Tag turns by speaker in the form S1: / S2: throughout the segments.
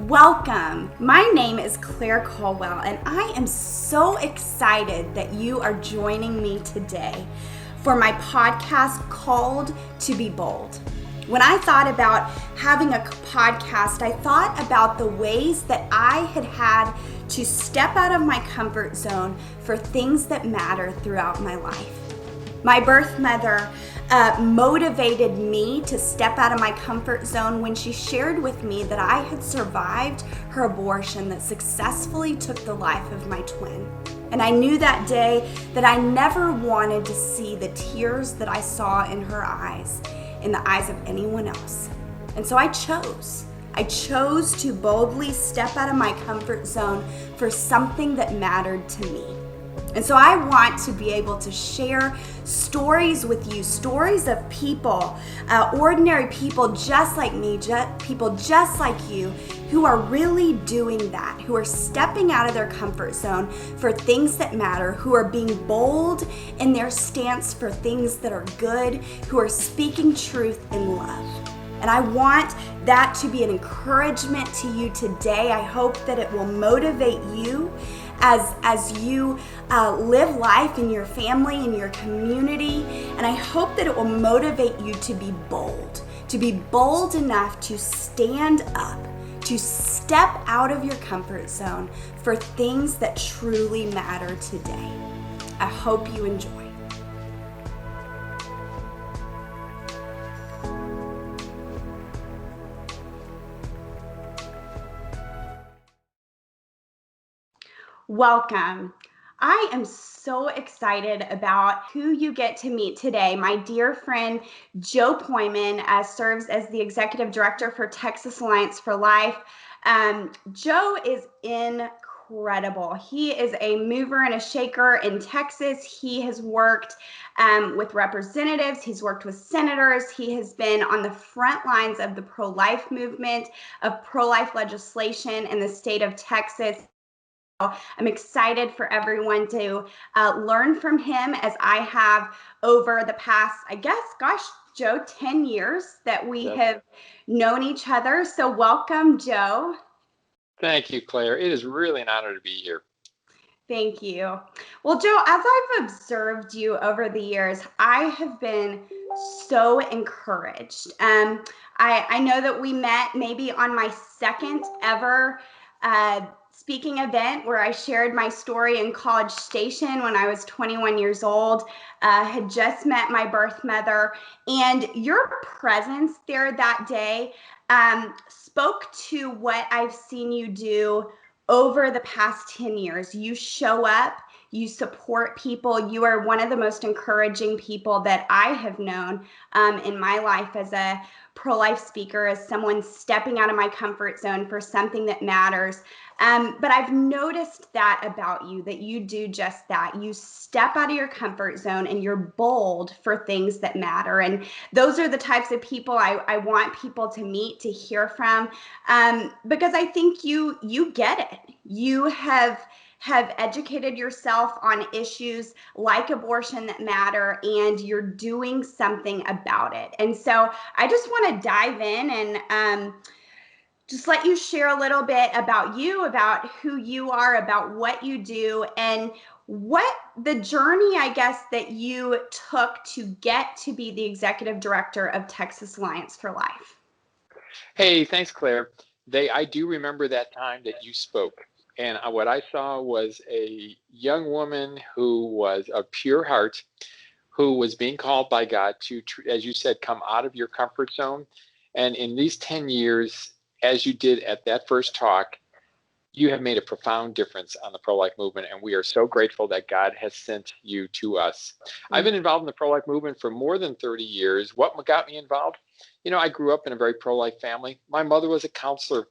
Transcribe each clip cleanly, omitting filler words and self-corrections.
S1: Welcome. My name is Claire Culwell, and I am so excited that you are joining me today for my podcast called To Be Bold. When I thought about having a podcast, I thought about the ways that I had to step out of my comfort zone for things that matter throughout my life. My birth mother motivated me to step out of my comfort zone when she shared with me that I had survived her abortion that successfully took the life of my twin. And I knew that day that I never wanted to see the tears that I saw in her eyes, in the eyes of anyone else. And so I chose to boldly step out of my comfort zone for something that mattered to me. And so I want to be able to share stories with you, stories of people, ordinary people just like me, people just like you, who are really doing that, who are stepping out of their comfort zone for things that matter, who are being bold in their stance for things that are good, who are speaking truth in love. And I want that to be an encouragement to you today. I hope that it will motivate you as you live life in your family, in your community. And I hope that it will motivate you to be bold enough to stand up, to step out of your comfort zone for things that truly matter today. I hope you enjoy. Welcome. I am so excited about who you get to meet today. My dear friend, Joe Pojman, serves as the Executive Director for Texas Alliance for Life. Joe is incredible. He is a mover and a shaker in Texas. He has worked with representatives. He's worked with senators. He has been on the front lines of the pro-life movement, of pro-life legislation in the state of Texas. I'm excited for everyone to learn from him as I have over the past, Joe, 10 years that we have known each other. So welcome, Joe.
S2: Thank you, Claire. It is really an honor to be here.
S1: Thank you. Well, Joe, as I've observed you over the years, I have been so encouraged. I know that we met maybe on my second ever speaking event where I shared my story in College Station when I was 21 years old, had just met my birth mother, and your presence there that day spoke to what I've seen you do over the past 10 years. You show up, you support people. You are one of the most encouraging people that I have known in my life as a pro-life speaker, as someone stepping out of my comfort zone for something that matters. But I've noticed that about you, that you do just that. You step out of your comfort zone and you're bold for things that matter. And those are the types of people I want people to meet, to hear from, because I think you get it. You have educated yourself on issues like abortion that matter, and you're doing something about it. And so I just want to dive in and just let you share a little bit about you, about who you are, about what you do, and what the journey, I guess, that you took to get to be the Executive Director of Texas Alliance for Life.
S2: Hey, thanks, Claire. I do remember that time that you spoke. And what I saw was a young woman who was of pure heart, who was being called by God to, as you said, come out of your comfort zone. And in these 10 years, as you did at that first talk, you have made a profound difference on the pro-life movement, and we are so grateful that God has sent you to us. I've been involved in the pro-life movement for more than 30 years. What got me involved? I grew up in a very pro-life family. My mother was a counselor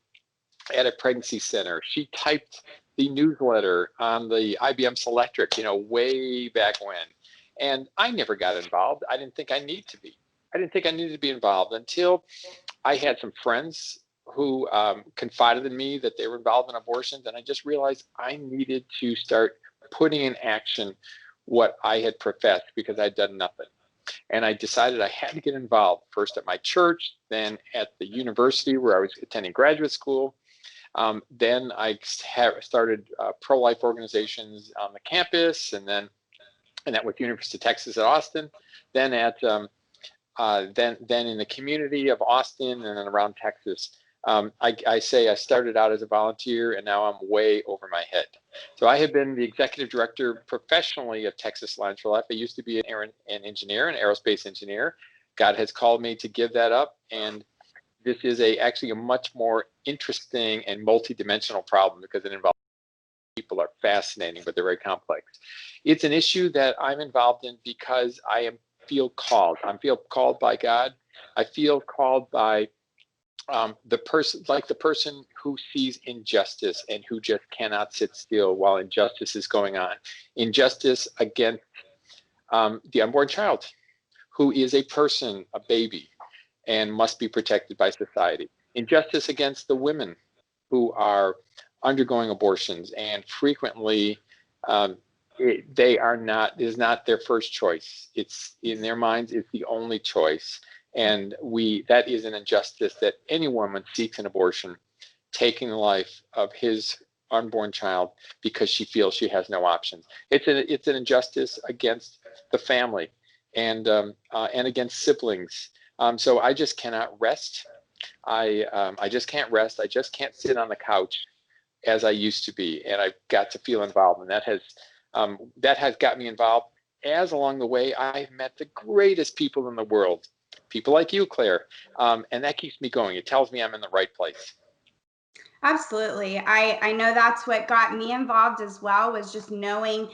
S2: at a pregnancy center. She typed the newsletter on the IBM Selectric, way back when. And I never got involved. I didn't think I needed to be. I didn't think I needed to be involved until I had some friends who confided in me that they were involved in abortions, and I just realized I needed to start putting in action what I had professed because I'd done nothing. And I decided I had to get involved, first at my church, then at the university where I was attending graduate school. Then I started pro-life organizations on the campus, and that with University of Texas at Austin, then at then in the community of Austin and then around Texas. I say I started out as a volunteer, and now I'm way over my head. So I have been the executive director professionally of Texas Alliance for Life. I used to be an engineer, an aerospace engineer. God has called me to give that up, and this is actually a much more interesting and multi-dimensional problem because it involves people are fascinating, but they're very complex. It's an issue that I'm involved in because I feel called. I feel called by God. I feel called by the person who sees injustice and who just cannot sit still while injustice is going on. Injustice against the unborn child, who is a person, a baby, and must be protected by society. Injustice against the women who are undergoing abortions, and frequently it is not their first choice. It's in their minds, it's the only choice. And that is an injustice that any woman seeks an abortion, taking the life of his unborn child because she feels she has no options. It's an injustice against the family and against siblings. So I just cannot rest. I just can't rest. I just can't sit on the couch as I used to be, and I've got to feel involved, and that has got me involved. As along the way, I've met the greatest people in the world, people like you, Claire, and that keeps me going. It tells me I'm in the right place.
S1: Absolutely. I know that's what got me involved as well, was just knowing,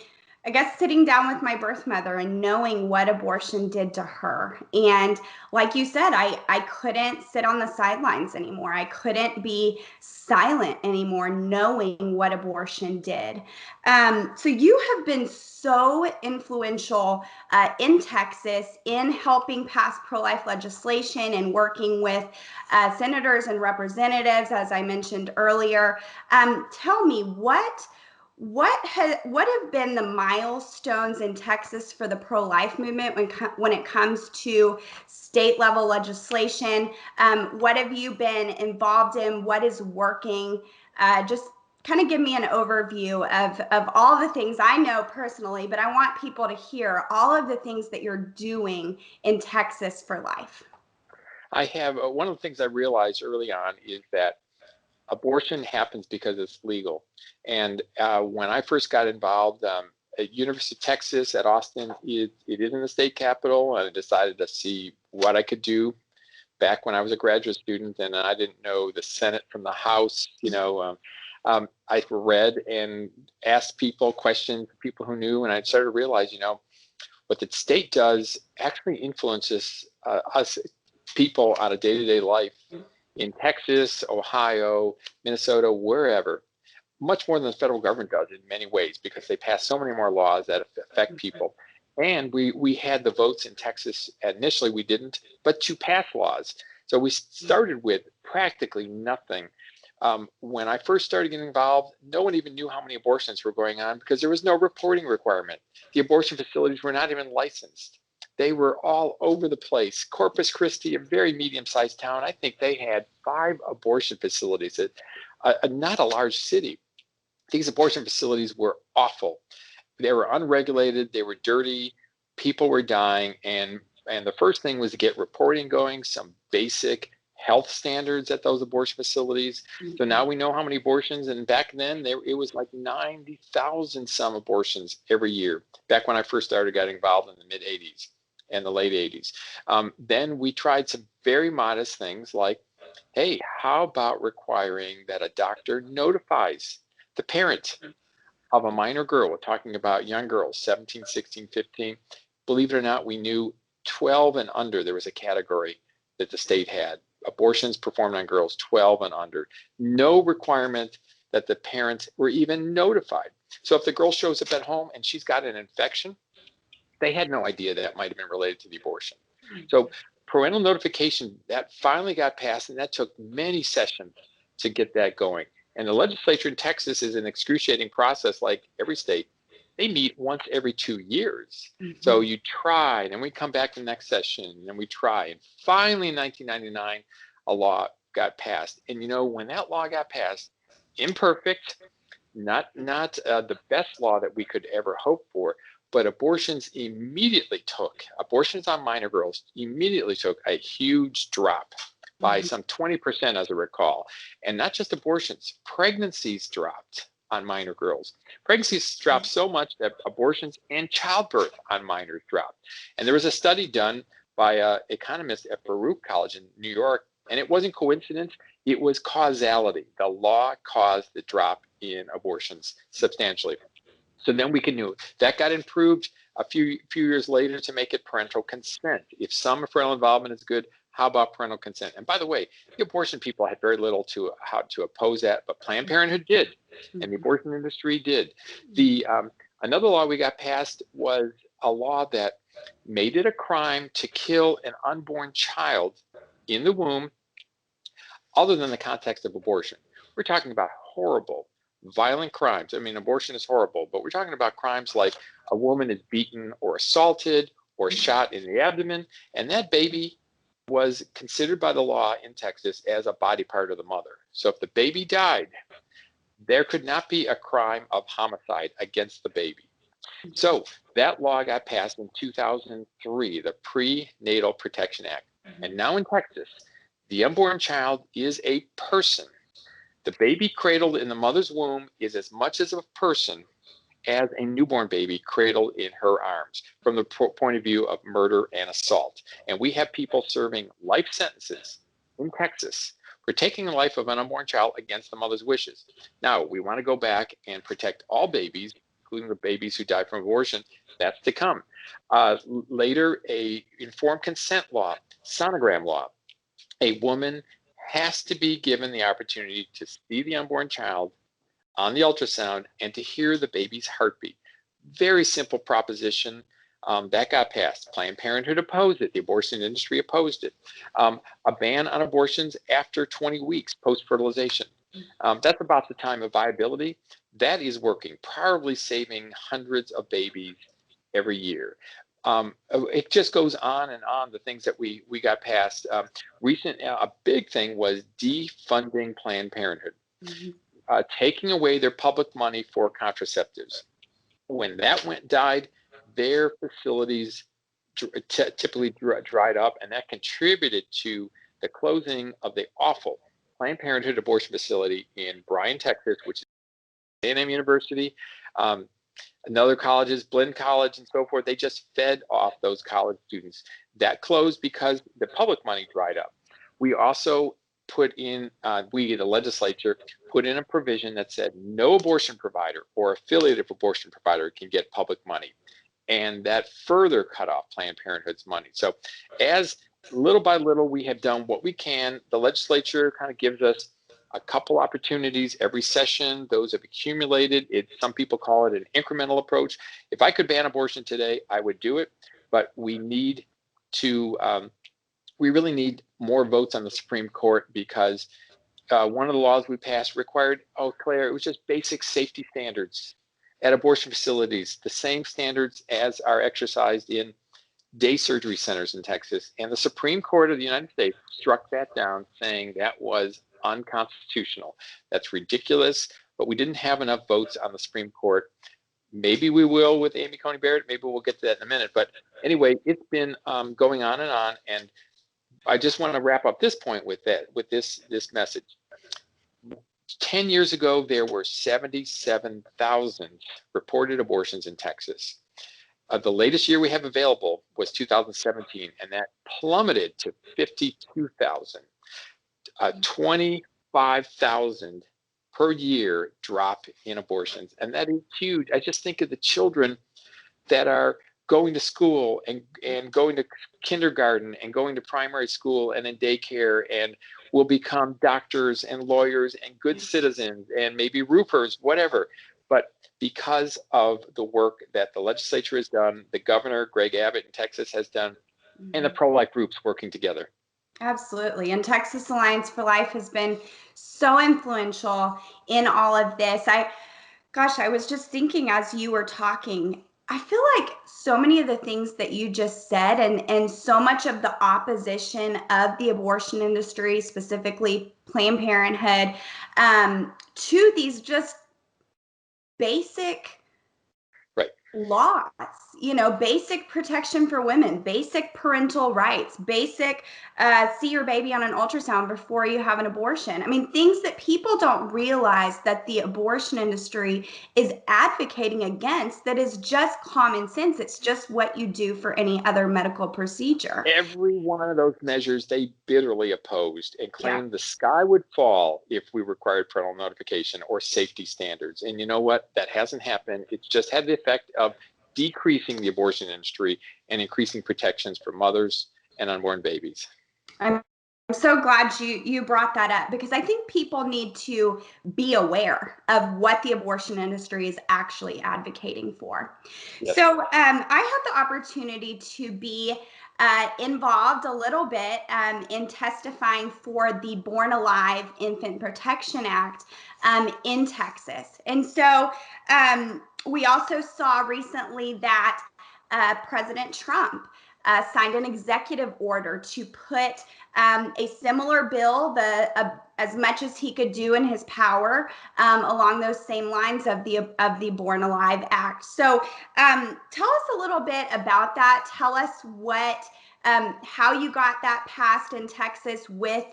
S1: I guess, sitting down with my birth mother and knowing what abortion did to her. And like you said, I couldn't sit on the sidelines anymore. I couldn't be silent anymore, knowing what abortion did. So you have been so influential in Texas in helping pass pro-life legislation and working with senators and representatives, as I mentioned earlier. Tell me, what have been the milestones in Texas for the pro-life movement when it comes to state level legislation? What have you been involved in? What is working? Just kind of give me an overview of all the things I know personally, but I want people to hear all of the things that you're doing in Texas for life.
S2: I have one of the things I realized early on is that abortion happens because it's legal. And when I first got involved at University of Texas at Austin, it is in the state capitol, and I decided to see what I could do back when I was a graduate student, and I didn't know the Senate from the House. I read and asked questions, people who knew, and I started to realize, what the state does actually influences us people on a day-to-day life in Texas, Ohio, Minnesota, wherever, much more than the federal government does in many ways, because they pass so many more laws that affect people. And we had the votes in Texas. Initially, we didn't, but to pass laws. So we started with practically nothing. When I first started getting involved, no one even knew how many abortions were going on because there was no reporting requirement. The abortion facilities were not even licensed. They were all over the place. Corpus Christi, a very medium-sized town, I think they had 5 abortion facilities, not a large city. These abortion facilities were awful. They were unregulated, they were dirty, people were dying, and the first thing was to get reporting going, some basic health standards at those abortion facilities. Mm-hmm. So now we know how many abortions, and back then it was like 90,000 some abortions every year, back when I first started getting involved in the mid-'80s and the late 80s. Then we tried some very modest things like, hey, how about requiring that a doctor notifies the parent of a minor girl? We're talking about young girls, 17, 16, 15. Believe it or not, we knew 12 and under, there was a category that the state had. Abortions performed on girls 12 and under. No requirement that the parents were even notified. So if the girl shows up at home and she's got an infection, they had no idea that might have been related to the abortion. So parental notification, that finally got passed, and that took many sessions to get that going. And the legislature in Texas is an excruciating process, like every state. They meet once every 2 years. Mm-hmm. So you try, and we come back to the next session, and we try. And finally, in 1999, a law got passed. And when that law got passed, imperfect, not the best law that we could ever hope for, but abortions on minor girls immediately took a huge drop by some 20%, as I recall. And not just abortions, pregnancies dropped on minor girls. Pregnancies dropped so much that abortions and childbirth on minors dropped. And there was a study done by an economist at Baruch College in New York, and it wasn't coincidence, it was causality. The law caused the drop in abortions substantially. So then we can do that. Got improved a few years later to make it parental consent. If some parental involvement is good, how about parental consent? And by the way, the abortion people had very little to how to oppose that, but Planned Parenthood did, and the abortion industry did. The another law we got passed was a law that made it a crime to kill an unborn child in the womb, other than the context of abortion. We're talking about horrible, violent crimes. I mean, abortion is horrible, but we're talking about crimes like a woman is beaten or assaulted or shot in the abdomen, and that baby was considered by the law in Texas as a body part of the mother. So if the baby died, there could not be a crime of homicide against the baby. So that law got passed in 2003, the Prenatal Protection Act. And now in Texas, the unborn child is a person. The baby cradled in the mother's womb is as much as a person as a newborn baby cradled in her arms, from the point of view of murder and assault. And we have people serving life sentences in Texas for taking the life of an unborn child against the mother's wishes. Now, we want to go back and protect all babies, including the babies who die from abortion. That's to come. Later, a informed consent law, sonogram law. A woman has to be given the opportunity to see the unborn child on the ultrasound and to hear the baby's heartbeat. Very simple proposition. That got passed. Planned Parenthood opposed it. The abortion industry opposed it. A ban on abortions after 20 weeks post-fertilization. That's about the time of viability. That is working, probably saving hundreds of babies every year. It just goes on and on, the things that we got passed. A big thing was defunding Planned Parenthood. Taking away their public money for contraceptives. When that died, their facilities typically dried up, and that contributed to the closing of the awful Planned Parenthood abortion facility in Bryan, Texas, which is A&M University, and other colleges, Blinn College and so forth. They just fed off those college students. That closed because the public money dried up. We also put in, the legislature, put in a provision that said no abortion provider or affiliated abortion provider can get public money. And that further cut off Planned Parenthood's money. So as little by little, we have done what we can. The legislature kind of gives us a couple opportunities every session. Those have accumulated. Some people call it an incremental approach. If I could ban abortion today, I would do it. But we need to, we really need more votes on the Supreme Court, because one of the laws we passed required, Claire, it was just basic safety standards at abortion facilities, the same standards as are exercised in day surgery centers in Texas. And the Supreme Court of the United States struck that down, saying that was unconstitutional. That's ridiculous, but we didn't have enough votes on the Supreme Court. Maybe we will with Amy Coney Barrett. Maybe we'll get to that in a minute. But anyway, it's been going on, and I just want to wrap up this point with this message. 10 years ago, there were 77,000 reported abortions in Texas. The latest year we have available was 2017, and that plummeted to 52,000. 25,000 per year drop in abortions, and that is huge. I just think of the children that are going to school and going to kindergarten and going to primary school and in daycare, and will become doctors and lawyers and good citizens and maybe roofers, whatever. But because of the work that the legislature has done, the governor, Greg Abbott in Texas, has done, and the pro-life groups working together.
S1: Absolutely. And Texas Alliance for Life has been so influential in all of this. I was just thinking as you were talking, I feel like so many of the things that you just said, and so much of the opposition of the abortion industry, specifically Planned Parenthood, to these just basic
S2: Right.
S1: laws, basic protection for women, basic parental rights, basic see your baby on an ultrasound before you have an abortion. I mean, things that people don't realize that the abortion industry is advocating against, that is just common sense. It's just what you do for any other medical procedure.
S2: Every one of those measures they bitterly opposed and
S1: Yeah.
S2: claimed the sky would fall if we required parental notification or safety standards. And you know what? That hasn't happened. It's just had the effect of decreasing the abortion industry and increasing protections for mothers and unborn babies.
S1: I'm so glad you brought that up, because I think people need to be aware of what the abortion industry is actually advocating for.
S2: Yes.
S1: So I had the opportunity to be involved a little bit in testifying for the Born Alive Infant Protection Act in Texas. And so we also saw recently that President Trump signed an executive order to put a similar bill, as much as he could do in his power, along those same lines of the Born Alive Act. So tell us a little bit about that. Tell us how you got that passed in Texas with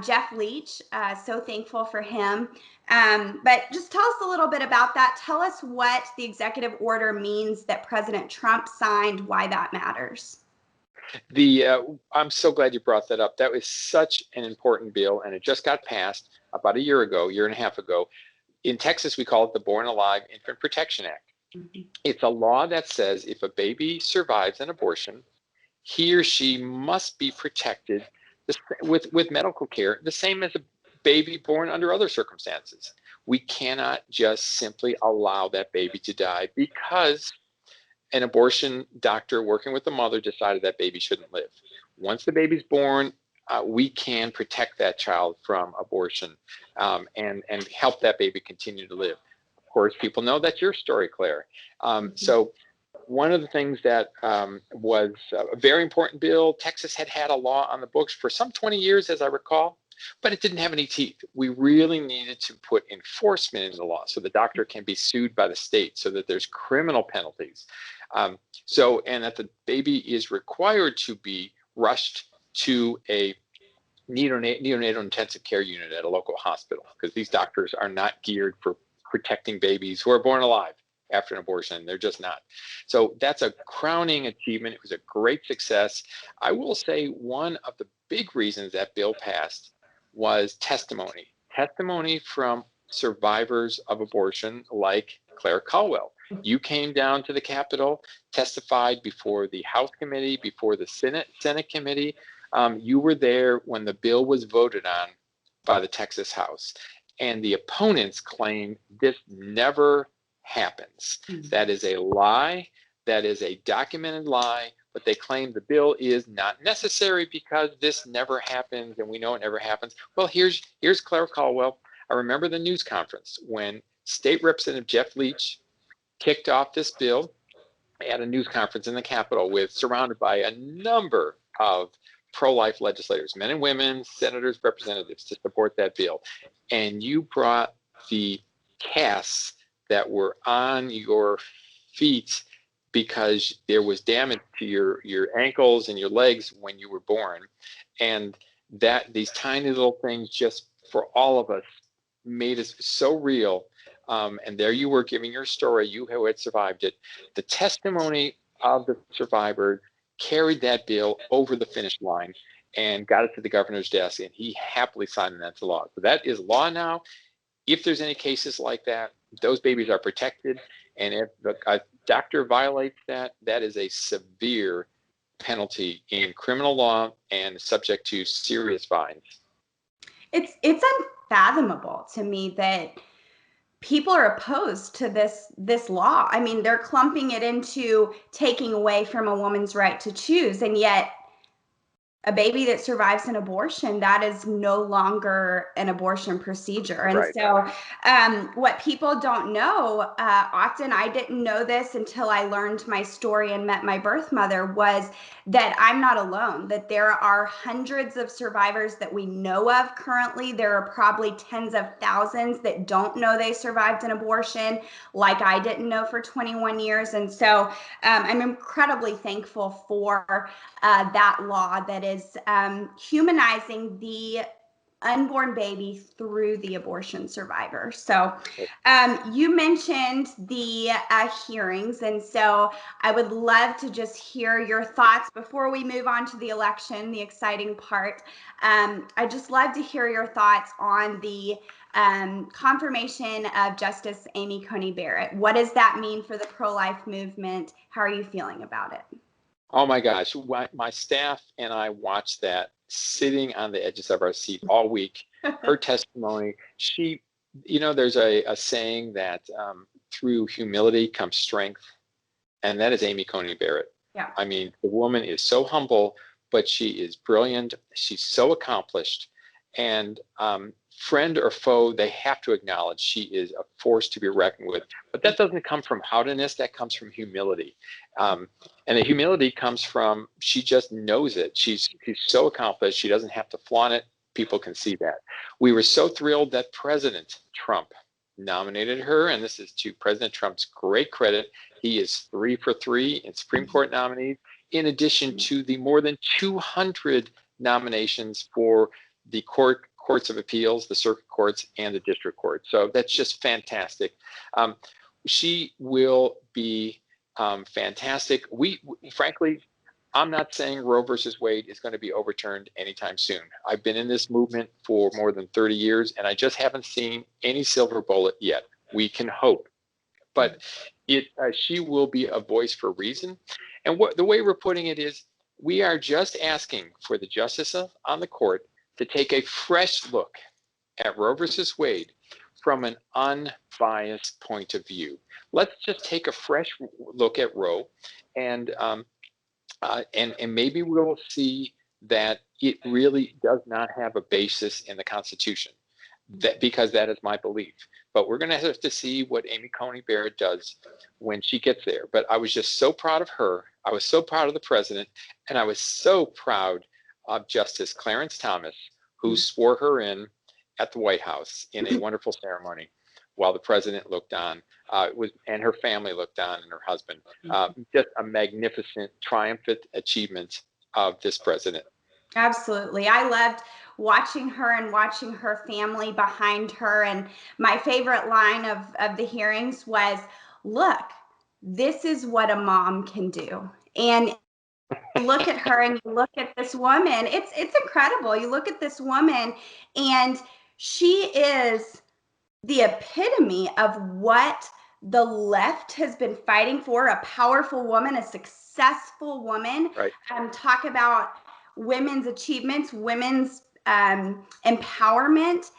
S1: Jeff Leach. So thankful for him. But just tell us a little bit about that. Tell us what the executive order means that President Trump signed, why that matters.
S2: I'm so glad you brought that up. That was such an important bill, and it just got passed about a year and a half ago. In Texas, we call it the Born Alive Infant Protection Act. Mm-hmm. It's a law that says if a baby survives an abortion, he or she must be protected with medical care, the same as a baby born under other circumstances. We cannot just simply allow that baby to die because an abortion doctor working with the mother decided that baby shouldn't live. Once the baby's born, we can protect that child from abortion and help that baby continue to live. Of course, people know that's your story, Claire. So one of the things that was a very important bill, Texas had a law on the books for some 20 years, as I recall, but it didn't have any teeth. We really needed to put enforcement in the law so the doctor can be sued by the state, so that there's criminal penalties. And that the baby is required to be rushed to a neonatal intensive care unit at a local hospital, because these doctors are not geared for protecting babies who are born alive after an abortion. They're just not. So that's a crowning achievement. It was a great success. I will say one of the big reasons that bill passed was testimony from survivors of abortion like Claire Culwell. You came down to the Capitol, testified before the House committee, before the Senate committee. You were there when the bill was voted on by the Texas House. And the opponents claim this never happens. Mm-hmm. That is a lie. That is a documented lie. But they claim the bill is not necessary because this never happens, and we know it never happens. Well, here's Claire Culwell. I remember the news conference when State Representative Jeff Leach kicked off this bill at a news conference in the Capitol, surrounded by a number of pro-life legislators, men and women, senators, representatives, to support that bill. And you brought the casts that were on your feet because there was damage to your ankles and your legs when you were born. And that these tiny little things, just for all of us, made us so real. And there you were giving your story, you who had survived it. The testimony of the survivor carried that bill over the finish line and got it to the governor's desk, and he happily signed that into law. So that is law now. If there's any cases like that, those babies are protected. And if a doctor violates that, that is a severe penalty in criminal law and subject to serious fines.
S1: It's unfathomable to me that people are opposed to this law. I mean, they're clumping it into taking away from a woman's right to choose, and yet a baby that survives an abortion, that is no longer an abortion procedure. And
S2: Right.
S1: so what people don't know, often I didn't know this until I learned my story and met my birth mother, was that I'm not alone, that there are hundreds of survivors that we know of currently. There are probably tens of thousands that don't know they survived an abortion, like I didn't know for 21 years. And so I'm incredibly thankful for that law that is humanizing the unborn baby through the abortion survivor. So you mentioned the hearings, and so I would love to just hear your thoughts before we move on to the election, the exciting part. I'd just love to hear your thoughts on the confirmation of Justice Amy Coney Barrett. What does that mean for the pro-life movement? How are you feeling about it?
S2: Oh my gosh, my staff and I watched that sitting on the edges of our seat all week. Her testimony, there's a saying that through humility comes strength, and that is Amy Coney Barrett.
S1: Yeah.
S2: I mean, the woman is so humble, but she is brilliant. She's so accomplished, and friend or foe, they have to acknowledge she is a force to be reckoned with. But that doesn't come from haughtiness, that comes from humility. And the humility comes from, she just knows it. She's so accomplished, she doesn't have to flaunt it. People can see that. We were so thrilled that President Trump nominated her, and this is to President Trump's great credit. He is 3 for 3 in Supreme Court nominees, in addition to the more than 200 nominations for the courts of appeals, the circuit courts, and the district court. So that's just fantastic. She will be fantastic. Frankly, I'm not saying Roe versus Wade is going to be overturned anytime soon. I've been in this movement for more than 30 years, and I just haven't seen any silver bullet yet. We can hope. But she will be a voice for reason. And the way we're putting it is, we are just asking for the justices on the court to take a fresh look at Roe versus Wade from an unbiased point of view. Let's just take a fresh look at Roe, and maybe we'll see that it really does not have a basis in the Constitution. Because that is my belief. But we're going to have to see what Amy Coney Barrett does when she gets there. But I was just so proud of her. I was so proud of the president, and I was so proud of Justice Clarence Thomas, who swore her in at the White House in a wonderful ceremony while the president looked on, and her family looked on, and her husband. Just a magnificent, triumphant achievement of this president.
S1: Absolutely. I loved watching her and watching her family behind her. And my favorite line of the hearings was, look, this is what a mom can do. And you look at her and you look at this woman, it's incredible. You look at this woman, and she is the epitome of what the left has been fighting for: a powerful woman, a successful woman.
S2: Right.
S1: Talk about women's achievements, women's empowerment.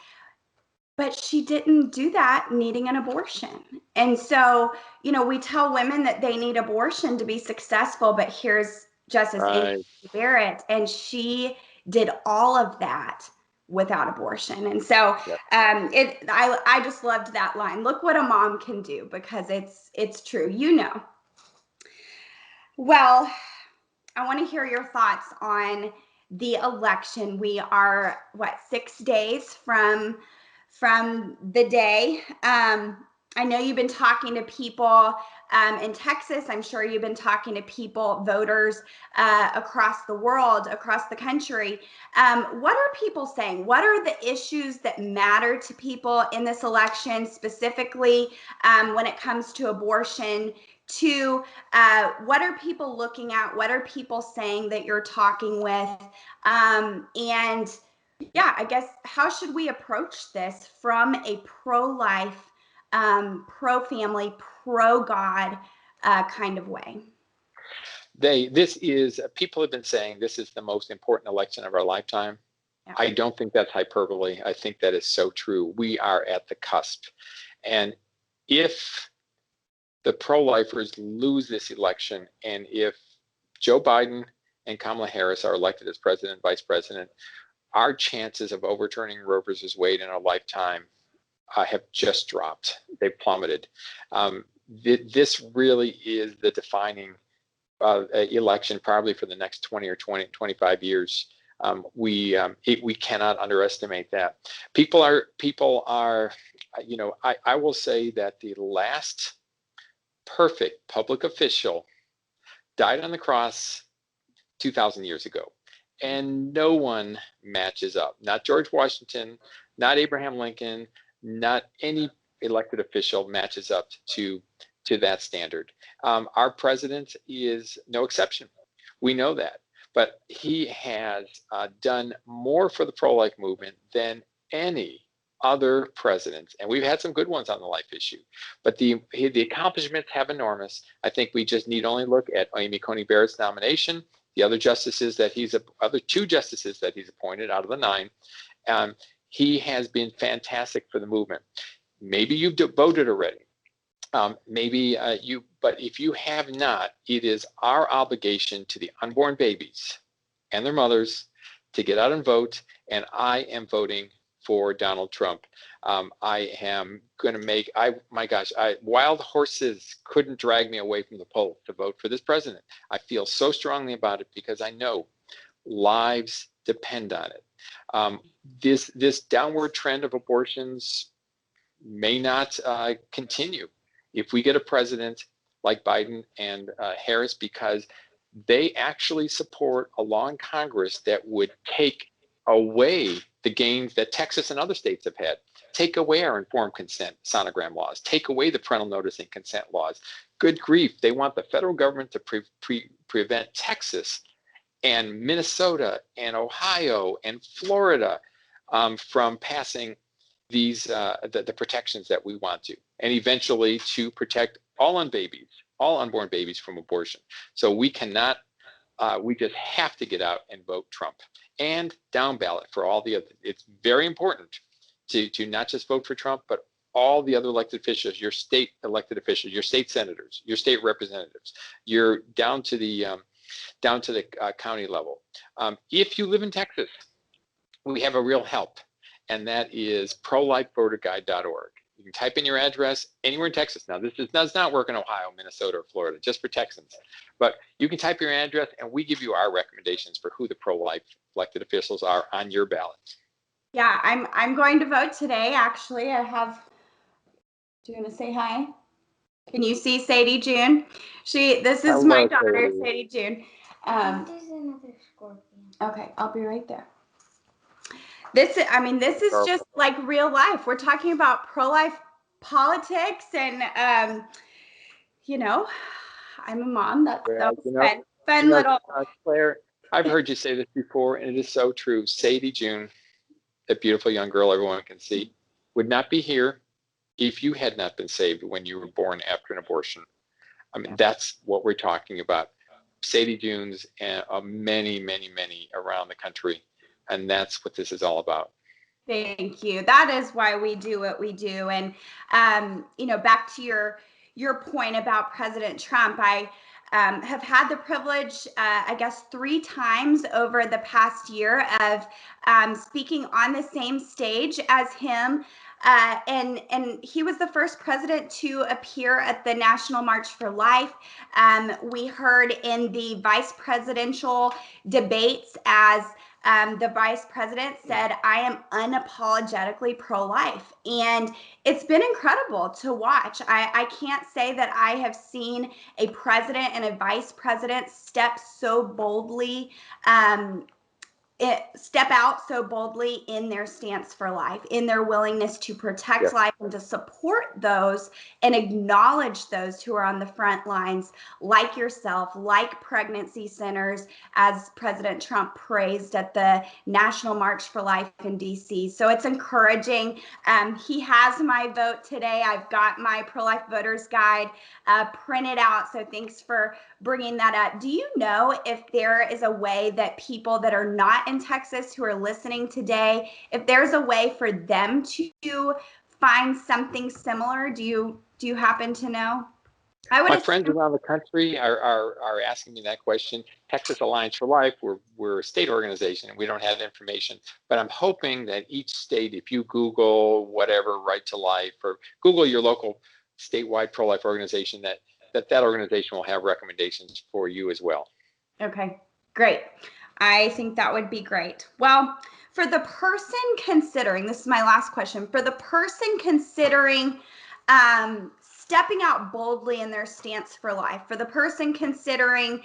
S1: But she didn't do that needing an abortion. And so, we tell women that they need abortion to be successful, but here's Justice Amy Barrett, and she did all of that without abortion. And so I just loved that line. Look what a mom can do, because it's true. Well, I want to hear your thoughts on the election. We are 6 days from the day. I know you've been talking to people in Texas. I'm sure you've been talking to people, voters across the world, across the country. What are people saying? What are the issues that matter to people in this election, specifically when it comes to abortion? What are people looking at? What are people saying that you're talking with? And yeah, I guess, how should we approach this from a pro-life, pro-family, pro-God kind of way?
S2: People have been saying this is the most important election of our lifetime. Yeah. I don't think that's hyperbole. I think that is so true. We are at the cusp. And if the pro-lifers lose this election, and if Joe Biden and Kamala Harris are elected as president and vice president, our chances of overturning Roe versus Wade in our lifetime have just dropped. They've plummeted. This really is the defining election probably for the next 20 or 25 years. We cannot underestimate that. People are, I will say that the last perfect public official died on the cross 2,000 years ago, and no one matches up. Not George Washington, not Abraham Lincoln, not any elected official matches up to that standard. Our president is no exception. We know that, but he has done more for the pro-life movement than any other president, and we've had some good ones on the life issue, but the accomplishments have enormous. I think we just need only look at Coney Barrett's nomination, the other justices that other two justices that he's appointed out of the 9. He has been fantastic for the movement. Maybe you've voted already. But if you have not, it is our obligation to the unborn babies and their mothers to get out and vote. And I am voting for Donald Trump. I am going to wild horses couldn't drag me away from the polls to vote for this president. I feel so strongly about it because I know lives depend on it. This downward trend of abortions may not continue if we get a president like Biden and Harris, because they actually support a law in Congress that would take away the gains that Texas and other states have had. Take away our informed consent sonogram laws. Take away the parental notice and consent laws. Good grief, they want the federal government to prevent Texas and Minnesota and Ohio and Florida from passing these the protections that we want to, and eventually to protect all unborn babies from abortion. So we cannot, we just have to get out and vote Trump and down ballot for all the other. It's very important to not just vote for Trump, but all the other elected officials, your state elected officials, your state senators, your state representatives, you're down to the county level. If you live in Texas, we have a real help, and that is prolifevoterguide.org. You can type in your address anywhere in Texas. Now, this does not work in Ohio, Minnesota, or Florida, just for Texans. But you can type your address, and we give you our recommendations for who the pro-life elected officials are on your ballot.
S1: Yeah, I'm going to vote today. Actually, I have. Do you want to say hi? Can you see Sadie June? This is my daughter, Sadie June.
S3: There's another scorpion.
S1: Okay, I'll be right there. This is just like real life. We're talking about pro-life politics, and I'm a mom. That was fun little.
S2: Claire, I've heard you say this before, and it is so true. Sadie June, that beautiful young girl everyone can see, would not be here if you had not been saved when you were born after an abortion. I mean, that's what we're talking about. Sadie June's and many, many, many around the country. And that's what this is all about.
S1: Thank you. That is why we do what we do. And, back to your point about President Trump, I have had the privilege, 3 times over the past year of speaking on the same stage as him. And he was the first president to appear at the National March for Life. We heard in the vice presidential debates as the vice president said, "I am unapologetically pro-life." And it's been incredible to watch. I can't say that I have seen a president and a vice president step out so boldly in their stance for life, in their willingness to protect life and to support those and acknowledge those who are on the front lines, like yourself, like pregnancy centers, as President Trump praised at the National March for Life in DC. So it's encouraging. He has my vote today. I've got my pro-life voters guide printed out. So thanks for bringing that up. Do you know if there is a way that people that are not in Texas who are listening today, if there's a way for them to find something similar? Do you happen to know? I would
S2: My
S1: assume.
S2: friends around the country are asking me that question. Texas Alliance for Life, we're a state organization and we don't have information, but I'm hoping that each state, if you Google whatever Right to Life or Google your local statewide pro-life organization, that organization will have recommendations for you as well.
S1: Okay, great. I think that would be great. Well, for the person considering, this is my last question, for the person considering stepping out boldly in their stance for life, for the person considering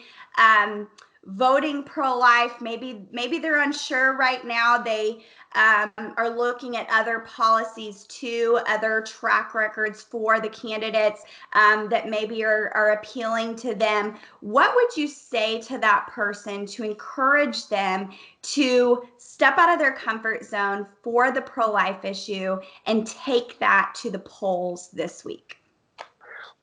S1: voting pro-life, maybe they're unsure right now. They are looking at other policies too, other track records for the candidates that maybe are appealing to them. What would you say to that person to encourage them to step out of their comfort zone for the pro-life issue and take that to the polls this week?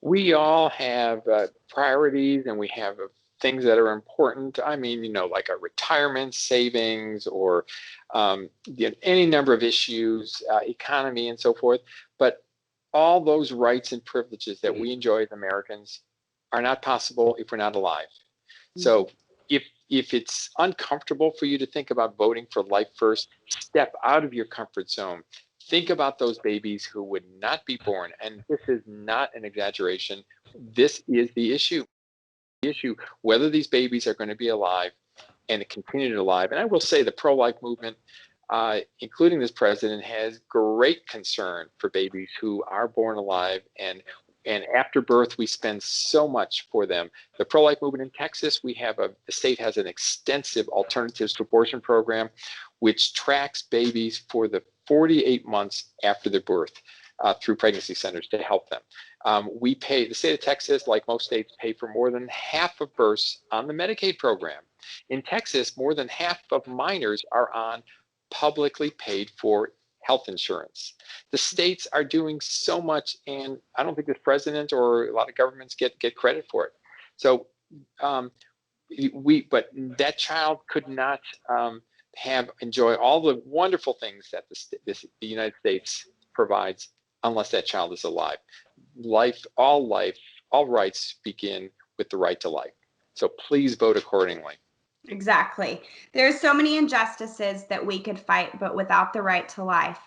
S2: We all have priorities and we have things that are important. I mean, like a retirement savings or any number of issues, economy and so forth. But all those rights and privileges that we enjoy as Americans are not possible if we're not alive. So if it's uncomfortable for you to think about voting for life first, step out of your comfort zone. Think about those babies who would not be born. And this is not an exaggeration. This is the issue. Whether these babies are going to be alive and continue to alive. And I will say the pro-life movement, including this president, has great concern for babies who are born alive, and after birth, we spend so much for them. The pro-life movement in Texas, the state has an extensive alternatives to abortion program, which tracks babies for the 48 months after their birth through pregnancy centers to help them. The state of Texas, like most states, pay for more than half of births on the Medicaid program. In Texas, more than half of minors are on publicly paid for health insurance. The states are doing so much, and I don't think the president or a lot of governments get credit for it. So but that child could not enjoy all the wonderful things that the United States provides unless that child is alive. All rights begin with the right to life. So please vote accordingly.
S1: Exactly. There's so many injustices that we could fight, but without the right to life,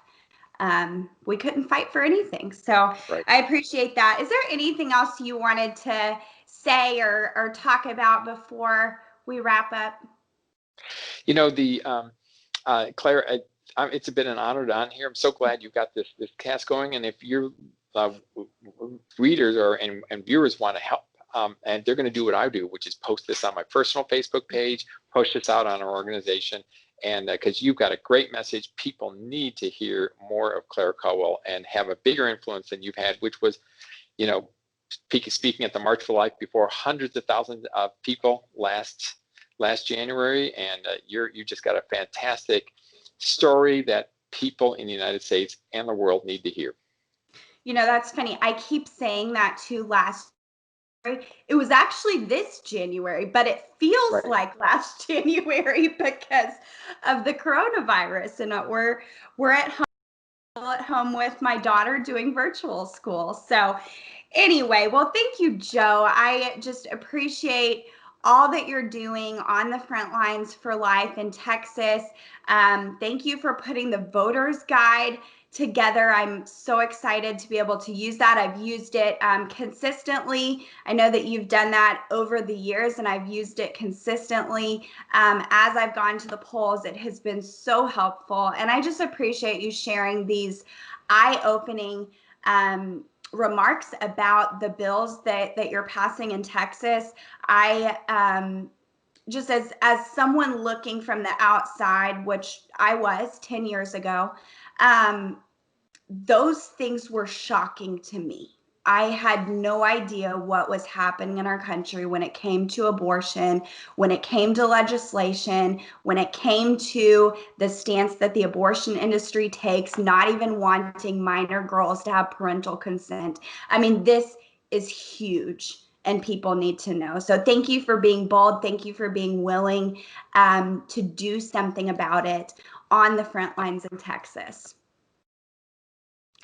S1: we couldn't fight for anything. So
S2: Right.
S1: I appreciate that. Is there anything else you wanted to say or talk about before we wrap up?
S2: Claire, it's been an honor to be on here. I'm so glad you got this cast going. And if your readers and viewers want to help, and they're going to do what I do, which is post this on my personal Facebook page, post this out on our organization, and because you've got a great message, people need to hear more of Claire Culwell and have a bigger influence than you've had, which was, speaking at the March for Life before hundreds of thousands of people last January, and you just got a fantastic story that people in the United States and the world need to hear.
S1: That's funny. I keep saying that too. Last it was actually this January, but it feels like last January because of the coronavirus, and we're at home with my daughter doing virtual school. So anyway, well, thank you, Joe. I just appreciate all that you're doing on the front lines for life in Texas. Thank you for putting the voter's guide together. I'm so excited to be able to use that. I've used it consistently. I know that you've done that over the years, and I've used it consistently as I've gone to the polls. It has been so helpful, and I just appreciate you sharing these eye-opening remarks about the bills that you're passing in Texas. I just as someone looking from the outside, which I was 10 years ago, those things were shocking to me. I had no idea what was happening in our country when it came to abortion, when it came to legislation, when it came to the stance that the abortion industry takes, not even wanting minor girls to have parental consent. I mean, this is huge, and people need to know. So thank you for being bold. Thank you for being willing to do something about it on the front lines in Texas.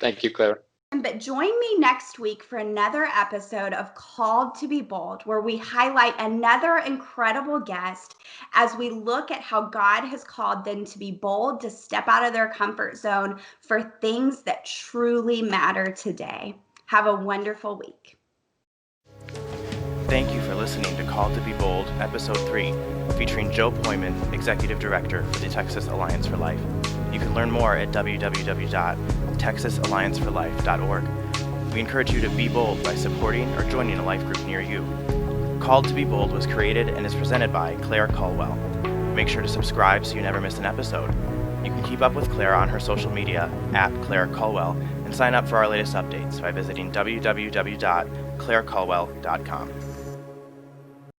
S2: Thank you, Claire.
S1: But join me next week for another episode of Called to Be Bold, where we highlight another incredible guest as we look at how God has called them to be bold, to step out of their comfort zone for things that truly matter today. Have a wonderful week.
S4: Thank you for listening to Called to Be Bold, Episode 3, featuring Joe Pojman, Executive Director for the Texas Alliance for Life. You can learn more at www.texasallianceforlife.org. We encourage you to be bold by supporting or joining a life group near you. Called to Be Bold was created and is presented by Claire Culwell. Make sure to subscribe so you never miss an episode. You can keep up with Claire on her social media at Claire Culwell and sign up for our latest updates by visiting www.claireculwell.com.